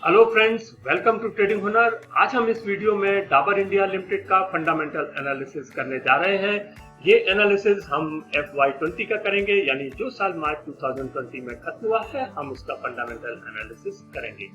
Hello friends, welcome to trading Hunar. आज हम इस वीडियो में डाबर इंडिया लिमिटेड का फंडामेंटल एनालिसिस करने जा रहे हैं। ये एनालिसिस हम FY20 का करेंगे, यानी जो साल मार्च 2020 में खत्म हुआ है हम उसका फंडामेंटल एनालिसिस करेंगे।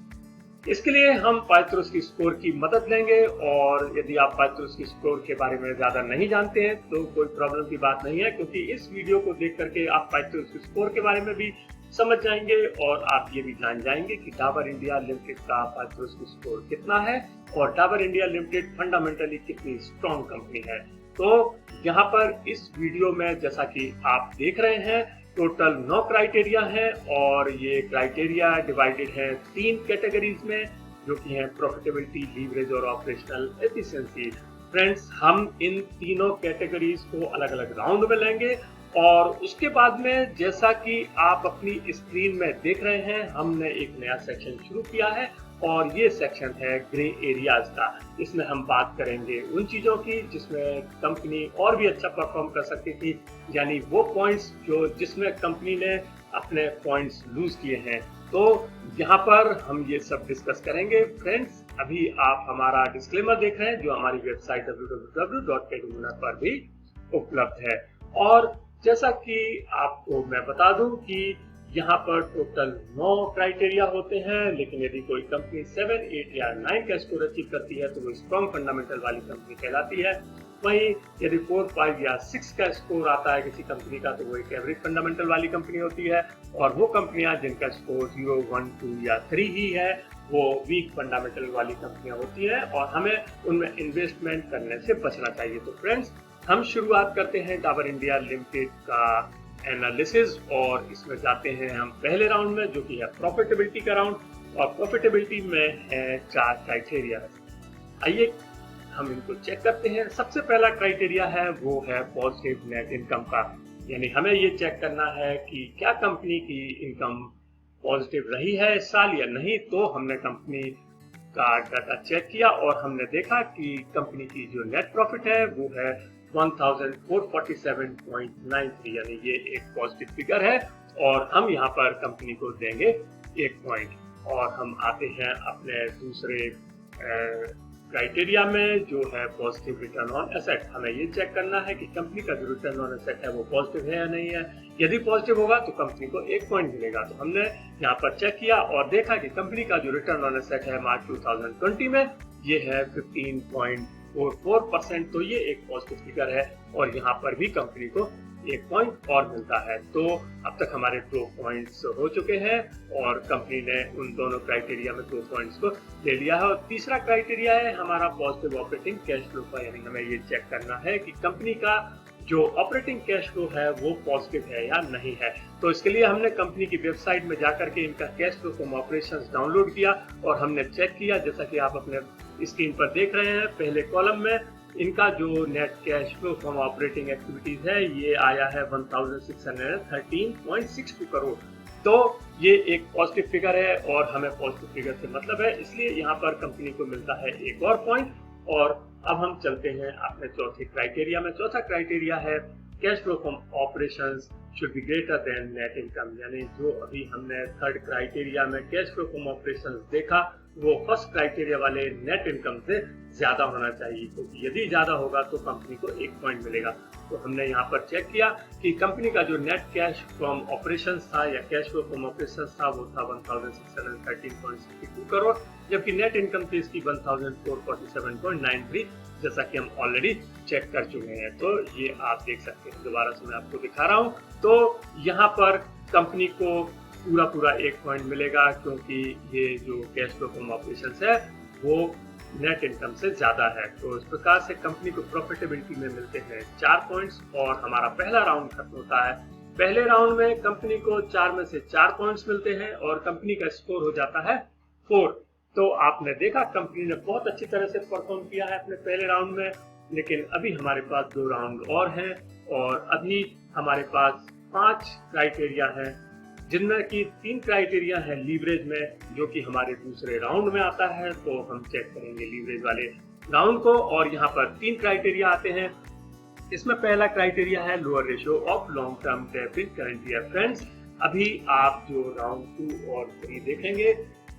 इसके लिए हम पाइथागोरस स्कोर की मदद लेंगे, और यदि आप पाइथागोरस स्कोर के बारे में ज्यादा नहीं जानते हैं तो कोई प्रॉब्लम की बात नहीं है, क्योंकि इस वीडियो को देख करके आप पाइथागोरस स्कोर के बारे में भी समझ जाएंगे और आप ये भी जान जाएंगे कि डाबर इंडिया लिमिटेड का पाइथागोरस स्कोर कितना है और डाबर इंडिया लिमिटेड फंडामेंटली कितनी स्ट्रॉन्ग कंपनी है। तो यहाँ पर इस वीडियो में जैसा कि आप देख रहे हैं, टोटल 9 क्राइटेरिया है और ये क्राइटेरिया डिवाइडेड है 3 कैटेगरीज में, जो कि है प्रॉफिटेबिलिटी, लीवरेज और ऑपरेशनल एफिशिएंसी। फ्रेंड्स, हम इन तीनों कैटेगरीज को अलग अलग राउंड में लेंगे और उसके बाद में, जैसा कि आप अपनी स्क्रीन में देख रहे हैं, हमने एक नया सेक्शन शुरू किया है और ये सेक्शन है ग्रे एरियाज का। इसमें हम बात करेंगे उन चीजों की जिसमें कंपनी और भी अच्छा परफॉर्म कर सकती थी, यानी वो पॉइंट्स जिसमें कंपनी ने अपने पॉइंट्स लूज किए हैं। तो यहाँ पर हम ये सब डिस्कस करेंगे। फ्रेंड्स, अभी आप हमारा डिस्क्लेमर देख रहे हैं जो हमारी वेबसाइट www.tradinghunar पर भी उपलब्ध है। और जैसा कि आपको मैं बता दूं कि यहाँ पर टोटल 9 क्राइटेरिया होते हैं, लेकिन यदि कोई कंपनी 7, 8 या 9 का स्कोर अचीव करती है तो वो स्ट्रॉन्ग फंडामेंटल वाली कंपनी कहलाती है। वहीं यदि 4, 5 या 6 का स्कोर आता है किसी कंपनी का तो वो एक एवरेज फंडामेंटल वाली कंपनी होती है, और वो कंपनियां जिनका स्कोर 0, 1, 2 या 3 ही है वो वीक फंडामेंटल वाली कंपनियां होती है और हमें उनमें इन्वेस्टमेंट करने से बचना चाहिए। तो फ्रेंड्स, हम शुरुआत करते हैं डाबर इंडिया लिमिटेड का एनालिसिस और इसमें जाते हैं हम पहले राउंड में, जो कि है प्रॉफिटेबिलिटी का राउंड। और प्रॉफिटेबिलिटी में है 4 क्राइटेरिया। आइए हम इनको चेक करते हैं। सबसे पहला क्राइटेरिया है वो है पॉजिटिव नेट इनकम का, यानी हमें ये चेक करना है कि क्या कंपनी की इनकम पॉजिटिव रही है इस साल या नहीं। तो हमने कंपनी का डाटा चेक किया और हमने देखा कि कंपनी की जो नेट प्रॉफिट है वो है 1447.93, यानी ये एक पॉजिटिव फिगर है और हम यहाँ पर कंपनी को देंगे 1 पॉइंट। और हम आते हैं अपने दूसरे क्राइटेरिया में, जो है पॉजिटिव रिटर्न ऑन एसेट। हमें ये चेक करना है कि कंपनी का जो रिटर्न ऑन एसेट है वो पॉजिटिव है या नहीं है। यदि पॉजिटिव होगा तो कंपनी को 1 पॉइंट मिलेगा। तो हमने यहाँ पर चेक किया और देखा कि कंपनी का जो रिटर्न ऑन एसेट है मार्च 2020 में ये है 15.44%। तो ये एक पॉजिटिव फिगर है और यहाँ पर भी कंपनी को 1 पॉइंट और मिलता है। तो अब तक हमारे 2 पॉइंट्स हो चुके हैं और कंपनी ने उन दोनों क्राइटेरिया में 2 पॉइंट्स को ले लिया है। और तीसरा क्राइटेरिया है हमारा पॉजिटिव ऑपरेटिंग कैश फ्लो का, यानी हमें ये चेक करना है कि कंपनी का जो ऑपरेटिंग कैश फ्लो है वो पॉजिटिव है या नहीं है। तो इसके लिए हमने कंपनी की वेबसाइट में जाकर के इनका cash flow from operations download किया और हमने चेक किया, जैसा कि आप अपने स्क्रीन पर देख रहे हैं। पहले कॉलम में इनका जो net cash flow from operating activities है ये आया है 1613.62 करोड़। तो ये एक पॉजिटिव फिगर है और हमें पॉजिटिव फिगर से मतलब है, इसलिए यहाँ पर कंपनी को मिलता है 1 और पॉइंट। और अब हम चलते हैं अपने चौथे क्राइटेरिया में। चौथा क्राइटेरिया है cash flow from operations should be greater than net income, यानी जो अभी हमने थर्ड क्राइटेरिया में कैश फ्लो फ्रॉम ऑपरेशंस देखा वो फर्स्ट क्राइटेरिया वाले नेट इनकम से ज्यादा होना चाहिए, क्योंकि यदि ज्यादा होगा तो कंपनी को 1 पॉइंट मिलेगा। तो हमने यहाँ पर चेक किया कि कंपनी का जो नेट कैश फ्रॉम ऑपरेशंस था या कैश फ्लो फ्रॉम ऑपरेशंस था वो था 1613.62 करोड़, जबकि नेट इनकम थी इसकी 1447.93, जैसा कि हम ऑलरेडी चेक कर चुके हैं। तो ये आप देख सकते हैं, दोबारा से मैं आपको दिखा रहा हूँ। तो यहाँ पर कंपनी को पूरा 1 पॉइंट मिलेगा, क्योंकि ये जो कैश फ्लो फ्रॉम ऑपरेशंस है वो नेट इनकम से ज्यादा है। तो इस प्रकार से कंपनी को प्रॉफिटेबिलिटी में मिलते हैं 4 पॉइंट्स और हमारा पहला राउंड खत्म होता है। पहले राउंड में कंपनी को 4 में से 4 पॉइंट्स मिलते हैं और कंपनी का स्कोर हो जाता है 4। तो आपने देखा कंपनी ने बहुत अच्छी तरह से परफॉर्म किया है अपने पहले राउंड में, लेकिन अभी हमारे पास 2 राउंड और हैं और अभी हमारे पास 5 क्राइटेरिया हैं, जिनमें कि 3 क्राइटेरिया है लीवरेज में, जो कि हमारे दूसरे राउंड में आता है। तो हम चेक करेंगे लीवरेज वाले राउंड को और यहाँ पर 3 क्राइटेरिया आते हैं। इसमें पहला क्राइटेरिया है lower ratio of long term debt in current year. Friends, अभी आप जो राउंड 2 और 3 देखेंगे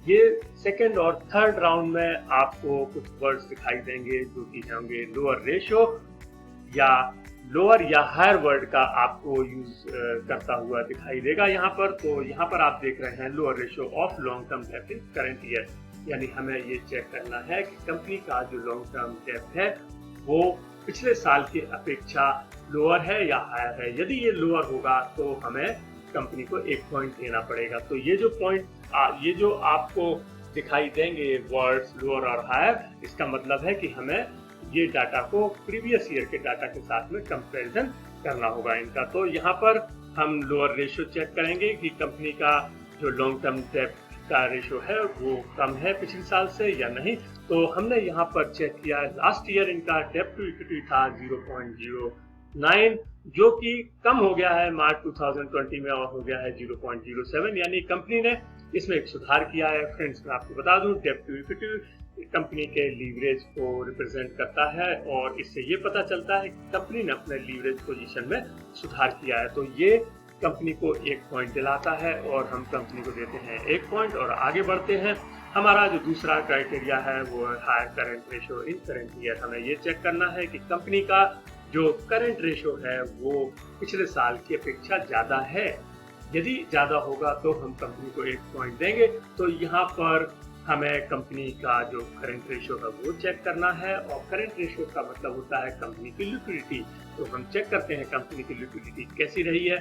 ये सेकंड और थर्ड राउंड में आपको कुछ वर्ड्स दिखाई देंगे जो कि होंगे लोअर रेशो या लोअर या हायर वर्ड का आपको यूज करता हुआ दिखाई देगा यहाँ पर। तो यहाँ पर आप देख रहे हैं lower ratio of long term डेब्ट इन करंट ईयर, यानी हमें ये चेक करना है कि कंपनी का जो लॉन्ग टर्म डेब्ट है वो पिछले साल की अपेक्षा लोअर है या हायर है। यदि ये लोअर होगा तो हमें कंपनी को 1 पॉइंट देना पड़ेगा। तो ये जो पॉइंट ये जो आपको दिखाई देंगे वर्ड्स लोअर और हायर, इसका मतलब है कि हमें ये डाटा को प्रीवियस ईयर के डाटा के साथ में कंपैरिजन करना होगा इनका। तो यहाँ पर हम लोअर रेशो चेक करेंगे कि कंपनी का जो लॉन्ग टर्म डेब्ट का रेशो है वो कम है पिछले साल से या नहीं। तो हमने यहाँ पर चेक किया, लास्ट ईयर इनका डेब्ट टू इक्विटी था 0.09, जो कि कम हो गया है मार्च 2020 में और हो गया है 0.07, यानी कंपनी ने इसमें एक सुधार किया है। फ्रेंड्स, मैं आपको बता दूं, डेब्ट टू इक्विटी कंपनी के लीवरेज को रिप्रेजेंट करता है और इससे ये पता चलता है कि कंपनी ने अपने लीवरेज पोजीशन में सुधार किया है। तो ये कंपनी को 1 पॉइंट दिलाता है और हम कंपनी को देते हैं 1 पॉइंट और आगे बढ़ते हैं। हमारा जो दूसरा क्राइटेरिया है वो हायर करंट रेशो इन करंट ईयर। हमें ये चेक करना है कि कंपनी का जो करंट रेशो है वो पिछले साल की अपेक्षा ज्यादा है। यदि ज्यादा होगा तो हम कंपनी को 1 पॉइंट देंगे। तो यहाँ पर हमें कंपनी का जो करंट रेशो है वो चेक करना है और करंट रेशो का मतलब होता है कंपनी की लिक्विडिटी। तो हम चेक करते हैं कंपनी की लिक्विडिटी कैसी रही है।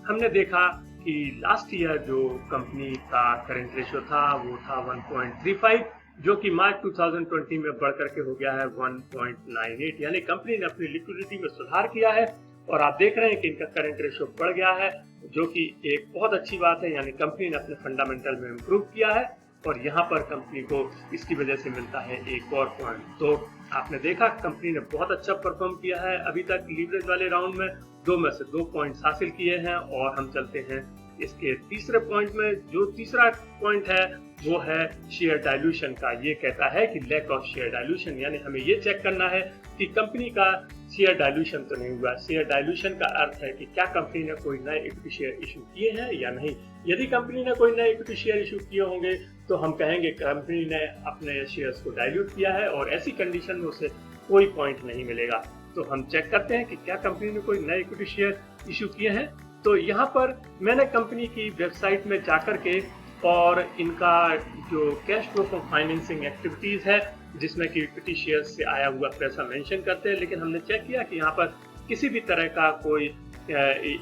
हमने देखा कि लास्ट ईयर जो कंपनी का करंट रेशो था वो था 1.35, जो कि मार्च 2020 में बढ़कर के हो गया है 1.98, यानी कंपनी ने अपनी लिक्विडिटी में सुधार किया है और आप देख रहे हैं कि इनका करंट रेशो बढ़ गया है, जो कि एक बहुत अच्छी बात है। यानी कंपनी ने अपने फंडामेंटल में इम्प्रूव किया है और यहाँ पर कंपनी को इसकी वजह से मिलता है 1 और पॉइंट। तो आपने देखा कंपनी ने बहुत अच्छा परफॉर्म किया है अभी तक। लीवरेज वाले राउंड में 2 में से 2 पॉइंट्स हासिल किए हैं और हम चलते हैं इसके तीसरे पॉइंट में। जो तीसरा पॉइंट है वो है शेयर डाइल्यूशन का। ये कहता है कि लैक ऑफ शेयर डाइल्यूशन, यानी हमें ये चेक करना है कि कंपनी का शेयर डाइल्यूशन तो नहीं हुआ। शेयर डाइल्यूशन का अर्थ है कि क्या कंपनी ने कोई नए इक्विटी शेयर इशू किए हैं या नहीं। यदि कंपनी ने कोई नए इक्विटी शेयर इशू किए होंगे तो हम कहेंगे कंपनी ने अपने शेयर्स को डाइल्यूट किया है और ऐसी कंडीशन में उसे कोई पॉइंट नहीं मिलेगा। तो हम चेक करते हैं कि क्या कंपनी ने कोई नए इक्विटी शेयर इशू किए हैं। तो यहाँ पर मैंने कंपनी की वेबसाइट में जाकर के और इनका जो cash flow from financing activities है जिसमें कि इक्विटी शेयर से आया हुआ पैसा मेंशन करते हैं, लेकिन हमने चेक किया कि यहाँ पर किसी भी तरह का कोई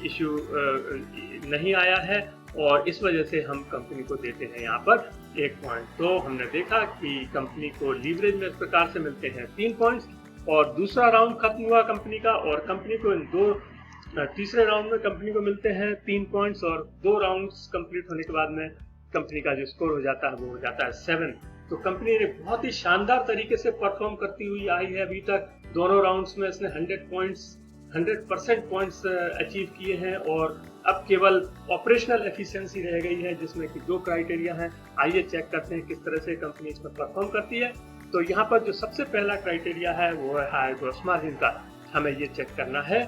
इशू नहीं आया है और इस वजह से हम कंपनी को देते हैं यहाँ पर 1 पॉइंट। तो हमने देखा कि कंपनी को लीवरेज में इस प्रकार से मिलते हैं 3 पॉइंट्स और दूसरा राउंड खत्म हुआ कंपनी का और कंपनी को तीसरे राउंड में कंपनी को मिलते हैं 3 पॉइंट्स और 2 राउंड्स कंप्लीट होने के बाद में कंपनी का जो स्कोर हो जाता है वो हो जाता है 7। तो कंपनी ने बहुत ही शानदार तरीके से परफॉर्म करती हुई आई है अभी तक। दोनों राउंड्स में इसने 100% पॉइंट्स अचीव किए हैं और अब केवल ऑपरेशनल एफिशिएंसी रह गई है जिसमें कि 2 क्राइटेरिया हैं। आइए चेक करते हैं किस तरह से कंपनी इसमें परफॉर्म करती है। तो यहाँ पर जो सबसे पहला क्राइटेरिया है वो है हायर ग्रॉस मार्जिन का। हमें ये चेक करना है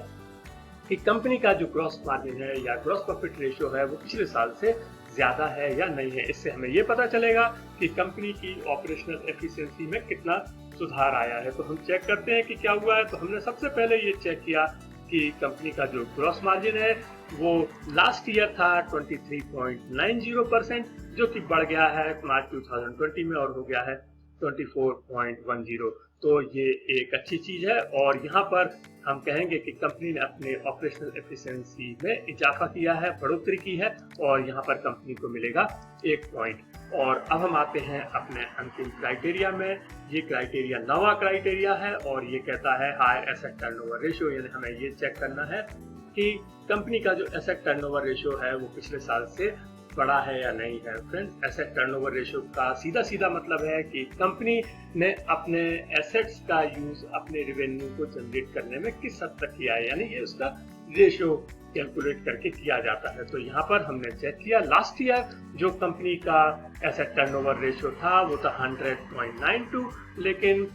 कि कंपनी का जो ग्रॉस मार्जिन है या ग्रॉस प्रॉफिट रेशियो है वो पिछले साल से ज्यादा है या नहीं है। इससे हमें ये पता चलेगा कि कंपनी की ऑपरेशनल एफिशिएंसी में कितना सुधार आया है। तो हम चेक करते हैं कि क्या हुआ है। तो हमने सबसे पहले ये चेक किया कि कंपनी का जो ग्रॉस मार्जिन है वो लास्ट ईयर था 23.90%, जो कि बढ़ गया है मार्च 2020 में और हो गया है 24.10। तो ये एक अच्छी चीज है और यहाँ पर हम कहेंगे कि कंपनी ने अपने ऑपरेशनल एफिशिएंसी में इजाफा किया है, बढ़ोतरी की है और यहाँ पर कंपनी को मिलेगा 1 पॉइंट। और अब हम आते हैं अपने अंतिम क्राइटेरिया में। ये क्राइटेरिया 9वां क्राइटेरिया है और ये कहता है हायर एसेट टर्नओवर रेशियो, यानी हमें ये चेक करना है कि कंपनी का जो एसेट टर्नओवर रेशियो है वो पिछले साल से बड़ा है या नहीं है। फ्रेंड्स, एसेट टर्नओवर रेशियो का सीधा मतलब है कि कंपनी ने अपने एसेट्स का यूज अपने रेवेन्यू को जनरेट करने में किस हद तक किया है, यानी ये उसका रेशियो कैलकुलेट करके किया जाता है। तो यहाँ पर हमने चेक किया लास्ट ईयर जो कंपनी का एसेट टर्नओवर रेशियो था वो था 100.92, लेकिन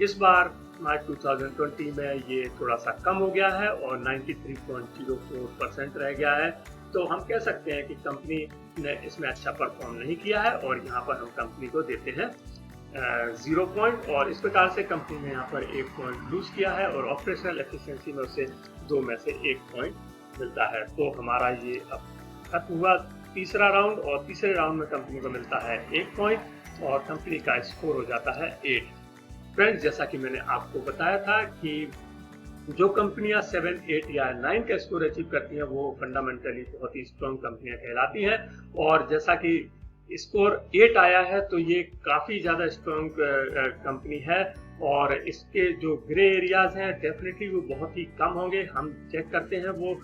इस बार मार्च 2020 में ये थोड़ा सा कम हो गया है और 93.04% रह गया है। तो हम कह सकते हैं कि कंपनी ने इसमें अच्छा परफॉर्म नहीं किया है और यहाँ पर हम कंपनी को देते हैं 0 पॉइंट। और इस प्रकार से कंपनी ने यहाँ पर 1 पॉइंट लूज किया है और ऑपरेशनल एफिशिएंसी में उसे 2 में से 1 पॉइंट मिलता है। तो हमारा ये अब खत्म हुआ तीसरा राउंड, और तीसरे राउंड में कंपनी को मिलता है 1 पॉइंट और कंपनी का स्कोर हो जाता है 8। फ्रेंड्स, जैसा कि मैंने आपको बताया था कि जो कंपनियां 7, 8 या 9 का स्कोर अचीव करती हैं वो फंडामेंटली बहुत ही स्ट्रॉन्ग कंपनियां कहलाती हैं। और जैसा कि स्कोर 8 आया है तो ये काफ़ी ज़्यादा स्ट्रॉन्ग कंपनी है, और इसके जो ग्रे एरियाज हैं डेफिनेटली वो बहुत ही कम होंगे। हम चेक करते हैं वो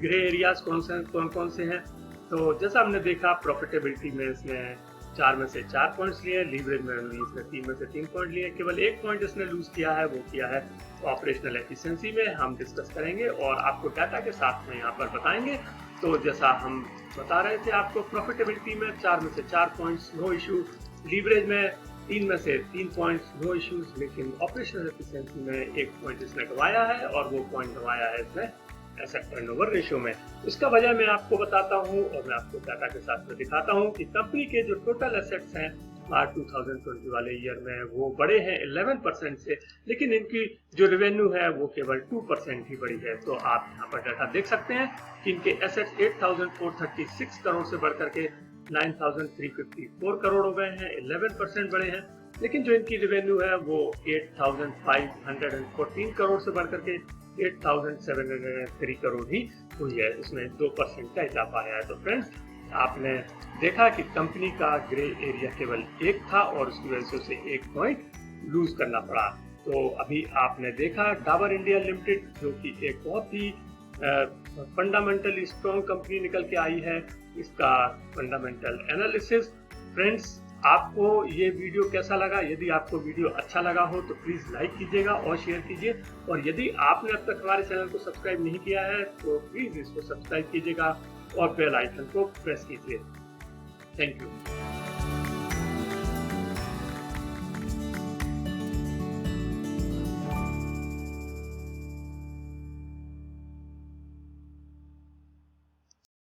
ग्रे एरियाज कौन कौन से हैं। तो जैसा हमने देखा, प्रॉफिटेबिलिटी में इसने 4 में से 4 पॉइंट्स लिए, लीवरेज में इसने 3 में से 3 पॉइंट लिए, केवल 1 पॉइंट इसने लूज किया है, वो किया है ऑपरेशनल एफिशिएंसी में। हम डिस्कस करेंगे और आपको डाटा के साथ में यहाँ पर बताएंगे। तो जैसा हम बता रहे थे आपको, प्रॉफिटेबिलिटी में 4 में से 4 पॉइंट्स, नो इशू। लीवरेज में 3 में से 3 पॉइंट्स, नो इश्यूज। लेकिन ऑपरेशनल एफिशिएंसी में 1 पॉइंट इसने गंवाया है, और वो पॉइंट गंवाया है इसने एसेट टर्नओवर रेशियो में। इसका वजह मैं आपको बताता हूँ और मैं आपको डाटा के साथ में दिखाता हूँ कि कंपनी के जो टोटल एसेट्स हैं मार्च 2020 वाले ईयर में वो बढ़े हैं 11% से, लेकिन इनकी जो रेवेन्यू है वो केवल 2% ही बढ़ी है। तो आप यहाँ पर डाटा देख सकते हैं कि इनके एसेट्स 8,436 करोड़ से बढ़कर के 9,354 करोड़ हो गए हैं, 11% बढ़े हैं। लेकिन जो इनकी रेवेन्यू है वो 8,514 करोड़ से बढ़कर के 8,703 करोड़ ही हुई है, इसमें 2% का इजाफा आया है। तो फ्रेंड्स, आपने देखा कि कंपनी का ग्रे एरिया केवल 1 था और उसकी वजह से उसे 1 पॉइंट लूज करना पड़ा। तो अभी आपने देखा डाबर इंडिया लिमिटेड, जो कि एक बहुत ही फंडामेंटली स्ट्रॉन्ग कंपनी निकल के आई है, इसका फंडामेंटल एनालिसिस। फ्रेंड्स, आपको ये वीडियो कैसा लगा? यदि आपको वीडियो अच्छा लगा हो तो प्लीज़ लाइक कीजिएगा और शेयर कीजिए, और यदि आपने अब तक हमारे चैनल को सब्सक्राइब नहीं किया है तो प्लीज़ इसको सब्सक्राइब कीजिएगा और बेल आइकन को प्रेस कीजिए। Thank you.